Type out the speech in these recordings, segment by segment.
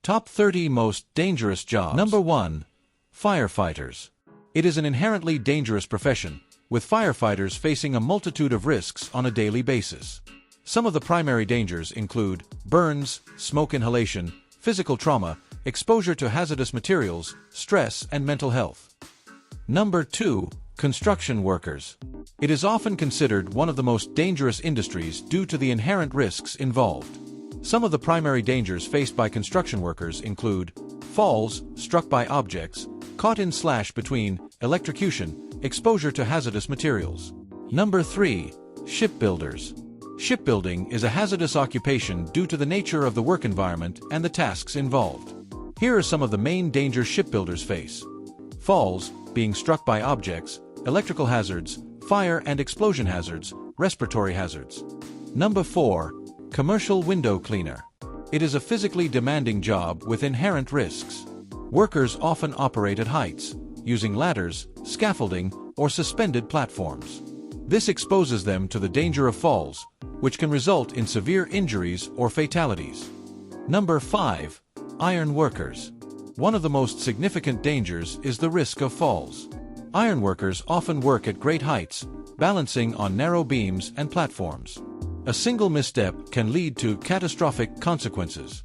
Top 30 Most Dangerous Jobs. Number 1. Firefighters. It is an inherently dangerous profession, with firefighters facing a multitude of risks on a daily basis. Some of the primary dangers include burns, smoke inhalation, physical trauma, exposure to hazardous materials, stress, and mental health. Number 2. Construction workers. It is often considered one of the most dangerous industries due to the inherent risks involved. Some of the primary dangers faced by construction workers include falls, struck by objects, caught in slash between, electrocution, exposure to hazardous materials. Number 3. Shipbuilders. Shipbuilding is a hazardous occupation due to the nature of the work environment and the tasks involved. Here are some of the main dangers shipbuilders face. Falls, being struck by objects, electrical hazards, fire and explosion hazards, respiratory hazards. Number 4. Commercial window cleaner. It is a physically demanding job with inherent risks. Workers often operate at heights, using ladders, scaffolding, or suspended platforms. This exposes them to the danger of falls, which can result in severe injuries or fatalities. Number 5. Iron workers. One of the most significant dangers is the risk of falls. Iron workers often work at great heights, balancing on narrow beams and platforms. A single misstep can lead to catastrophic consequences.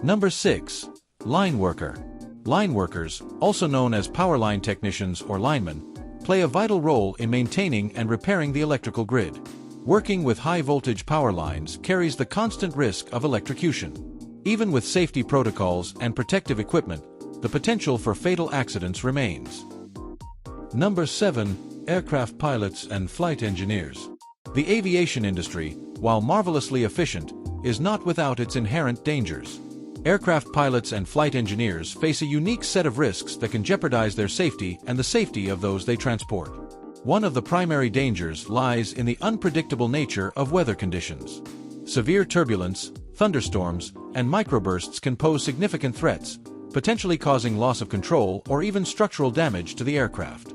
Number 6. Line worker. Line workers, also known as power line technicians or linemen, play a vital role in maintaining and repairing the electrical grid. Working with high-voltage power lines carries the constant risk of electrocution. Even with safety protocols and protective equipment, the potential for fatal accidents remains. Number 7. Aircraft pilots and flight engineers. The aviation industry, while marvelously efficient, is not without its inherent dangers. Aircraft pilots and flight engineers face a unique set of risks that can jeopardize their safety and the safety of those they transport. One of the primary dangers lies in the unpredictable nature of weather conditions. Severe turbulence, thunderstorms, and microbursts can pose significant threats, potentially causing loss of control or even structural damage to the aircraft.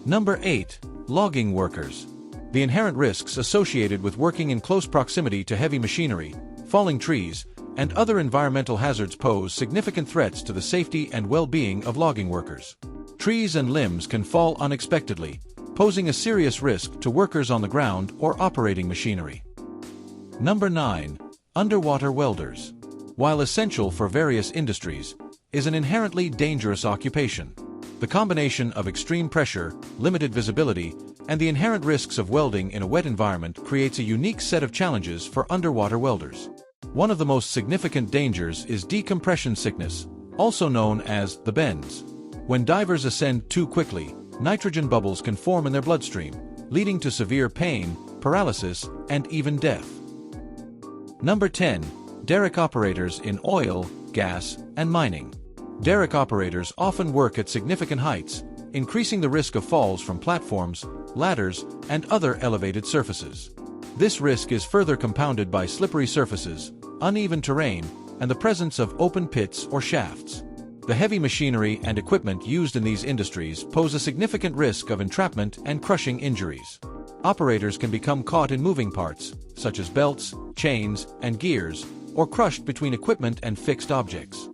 Number 8. Logging workers. The inherent risks associated with working in close proximity to heavy machinery, falling trees, and other environmental hazards pose significant threats to the safety and well-being of logging workers. Trees and limbs can fall unexpectedly, posing a serious risk to workers on the ground or operating machinery. Number 9. Underwater welders. While essential for various industries, is an inherently dangerous occupation. The combination of extreme pressure, limited visibility, and the inherent risks of welding in a wet environment creates a unique set of challenges for underwater welders. One of the most significant dangers is decompression sickness, also known as the bends. When divers ascend too quickly, nitrogen bubbles can form in their bloodstream, leading to severe pain, paralysis, and even death. Number 10. Derrick operators in oil, gas, and mining. Derrick operators often work at significant heights, increasing the risk of falls from platforms, ladders, and other elevated surfaces. This risk is further compounded by slippery surfaces, uneven terrain, and the presence of open pits or shafts. The heavy machinery and equipment used in these industries pose a significant risk of entrapment and crushing injuries. Operators can become caught in moving parts, such as belts, chains, and gears, or crushed between equipment and fixed objects.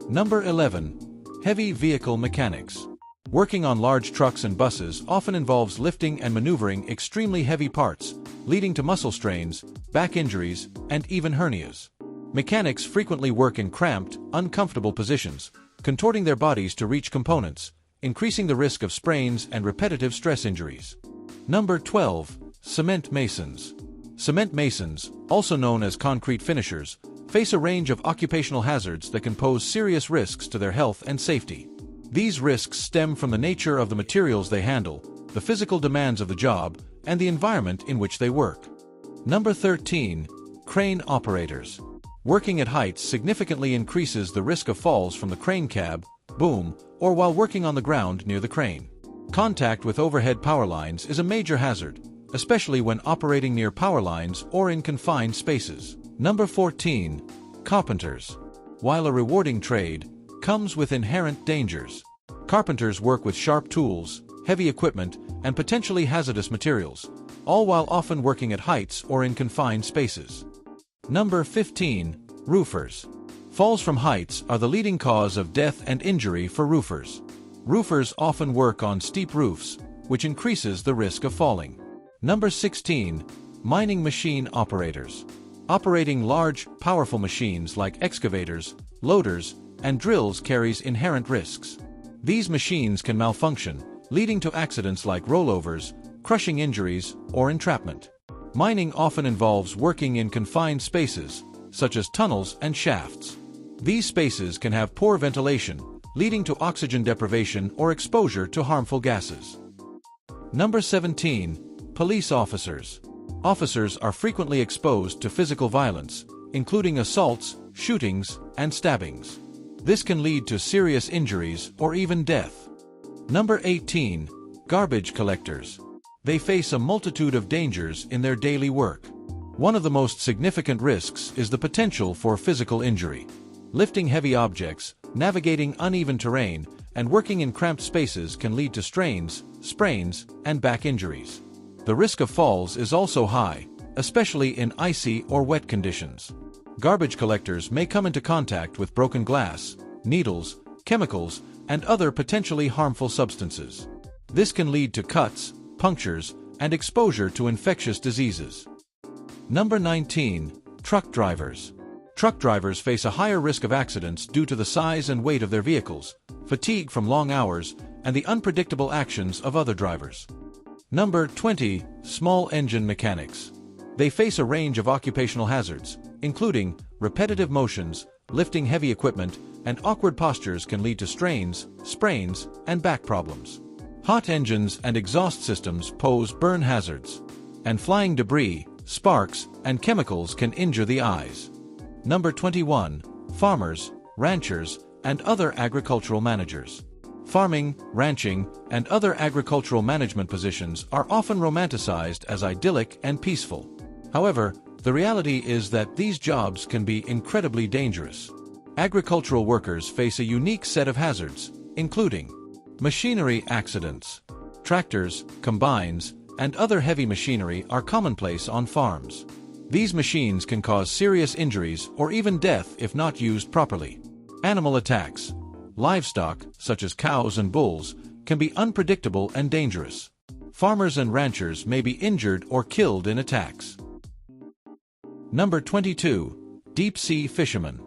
Number 11. Heavy vehicle mechanics. Working on large trucks and buses often involves lifting and maneuvering extremely heavy parts, leading to muscle strains, back injuries, and even hernias. Mechanics frequently work in cramped, uncomfortable positions, contorting their bodies to reach components, increasing the risk of sprains and repetitive stress injuries. Number 12. Cement masons. Cement masons, also known as concrete finishers, face a range of occupational hazards that can pose serious risks to their health and safety. These risks stem from the nature of the materials they handle, the physical demands of the job, and the environment in which they work. Number 13. Crane operators. Working at heights significantly increases the risk of falls from the crane cab, boom, or while working on the ground near the crane. Contact with overhead power lines is a major hazard, especially when operating near power lines or in confined spaces. Number 14. Carpenters. While a rewarding trade, comes with inherent dangers. Carpenters work with sharp tools, heavy equipment, and potentially hazardous materials, all while often working at heights or in confined spaces. Number 15. Roofers. Falls from heights are the leading cause of death and injury for roofers. Roofers often work on steep roofs, which increases the risk of falling. Number 16. Mining machine operators. Operating large, powerful machines like excavators, loaders, and drills carries inherent risks. These machines can malfunction, leading to accidents like rollovers, crushing injuries, or entrapment. Mining often involves working in confined spaces, such as tunnels and shafts. These spaces can have poor ventilation, leading to oxygen deprivation or exposure to harmful gases. Number 17. Police officers. Officers are frequently exposed to physical violence, including assaults, shootings, and stabbings. This can lead to serious injuries or even death. Number 18. Garbage collectors. They face a multitude of dangers in their daily work. One of the most significant risks is the potential for physical injury. Lifting heavy objects, navigating uneven terrain, and working in cramped spaces can lead to strains, sprains, and back injuries. The risk of falls is also high, especially in icy or wet conditions. Garbage collectors may come into contact with broken glass, needles, chemicals, and other potentially harmful substances. This can lead to cuts, punctures, and exposure to infectious diseases. Number 19. Truck drivers. Truck drivers face a higher risk of accidents due to the size and weight of their vehicles, fatigue from long hours, and the unpredictable actions of other drivers. Number 20. Small engine mechanics. They face a range of occupational hazards, including repetitive motions, lifting heavy equipment, and awkward postures can lead to strains, sprains, and back problems. Hot engines and exhaust systems pose burn hazards, and flying debris, sparks, and chemicals can injure the eyes. Number 21. Farmers, ranchers, and other agricultural managers. Farming, ranching, and other agricultural management positions are often romanticized as idyllic and peaceful. However, the reality is that these jobs can be incredibly dangerous. Agricultural workers face a unique set of hazards, including machinery accidents. Tractors, combines, and other heavy machinery are commonplace on farms. These machines can cause serious injuries or even death if not used properly. Animal attacks. Livestock, such as cows and bulls, can be unpredictable and dangerous. Farmers and ranchers may be injured or killed in attacks. Number 22. Deep-sea fishermen.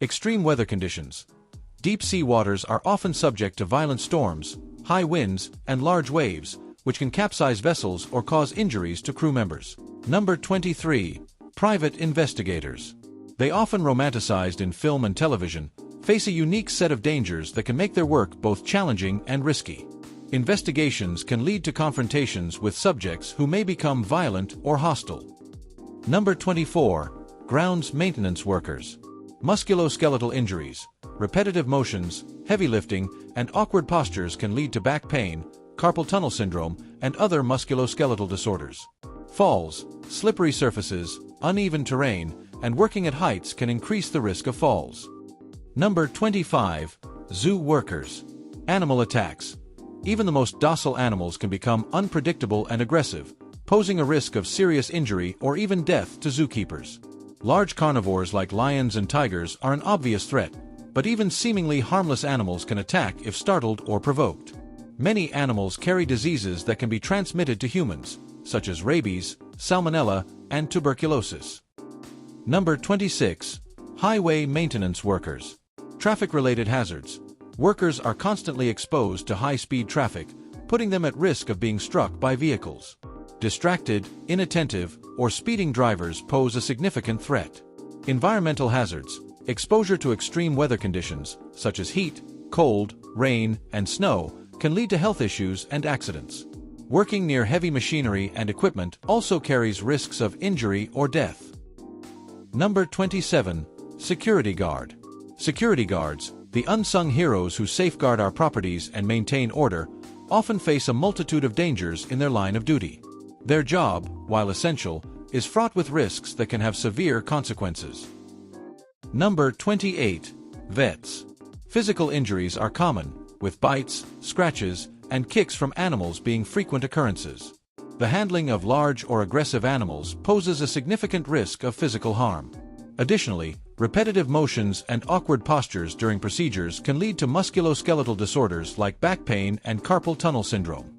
Extreme weather conditions. Deep-sea waters are often subject to violent storms, high winds, and large waves, which can capsize vessels or cause injuries to crew members. Number 23. Private investigators. They often romanticized in film and television, face a unique set of dangers that can make their work both challenging and risky. Investigations can lead to confrontations with subjects who may become violent or hostile. Number 24. Grounds maintenance workers. Musculoskeletal injuries, repetitive motions, heavy lifting, and awkward postures can lead to back pain, carpal tunnel syndrome, and other musculoskeletal disorders. Falls, slippery surfaces, uneven terrain, and working at heights can increase the risk of falls. Number 25. Zoo workers. Animal attacks. Even the most docile animals can become unpredictable and aggressive, posing a risk of serious injury or even death to zookeepers. Large carnivores like lions and tigers are an obvious threat, but even seemingly harmless animals can attack if startled or provoked. Many animals carry diseases that can be transmitted to humans, such as rabies, salmonella, and tuberculosis. Number 26. Highway maintenance workers. Traffic-related hazards. Workers are constantly exposed to high-speed traffic, putting them at risk of being struck by vehicles. Distracted, inattentive, or speeding drivers pose a significant threat. Environmental hazards. Exposure to extreme weather conditions, such as heat, cold, rain, and snow, can lead to health issues and accidents. Working near heavy machinery and equipment also carries risks of injury or death. Number 27. Security guard. Security guards, the unsung heroes who safeguard our properties and maintain order, often face a multitude of dangers in their line of duty. Their job, while essential, is fraught with risks that can have severe consequences. Number 28. Vets. Physical injuries are common, with bites, scratches, and kicks from animals being frequent occurrences. The handling of large or aggressive animals poses a significant risk of physical harm. Additionally, repetitive motions and awkward postures during procedures can lead to musculoskeletal disorders like back pain and carpal tunnel syndrome.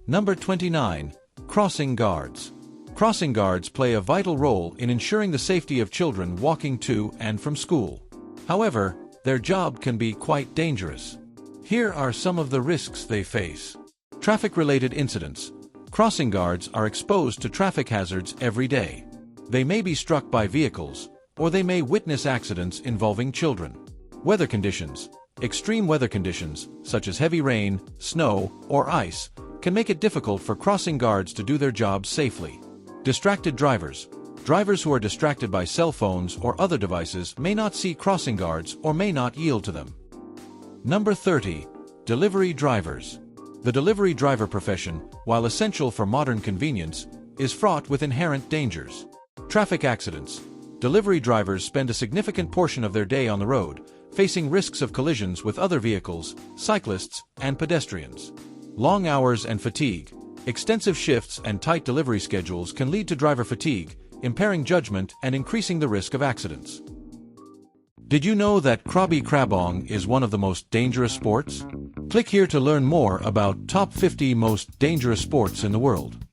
Number 29. Crossing guards. Crossing guards play a vital role in ensuring the safety of children walking to and from school. However, their job can be quite dangerous. Here are some of the risks they face. Traffic-related incidents. Crossing guards are exposed to traffic hazards every day. They may be struck by vehicles, or they may witness accidents involving children. Weather conditions. Extreme weather conditions, such as heavy rain, snow, or ice, can make it difficult for crossing guards to do their jobs safely. Distracted drivers. Drivers who are distracted by cell phones or other devices may not see crossing guards or may not yield to them. Number 30. Delivery drivers. The delivery driver profession, while essential for modern convenience, is fraught with inherent dangers. Traffic accidents. Delivery drivers spend a significant portion of their day on the road, facing risks of collisions with other vehicles, cyclists, and pedestrians. Long hours and fatigue. Extensive shifts and tight delivery schedules can lead to driver fatigue, impairing judgment and increasing the risk of accidents. Did you know that Krabi Krabong is one of the most dangerous sports? Click here to learn more about top 50 most dangerous sports in the world.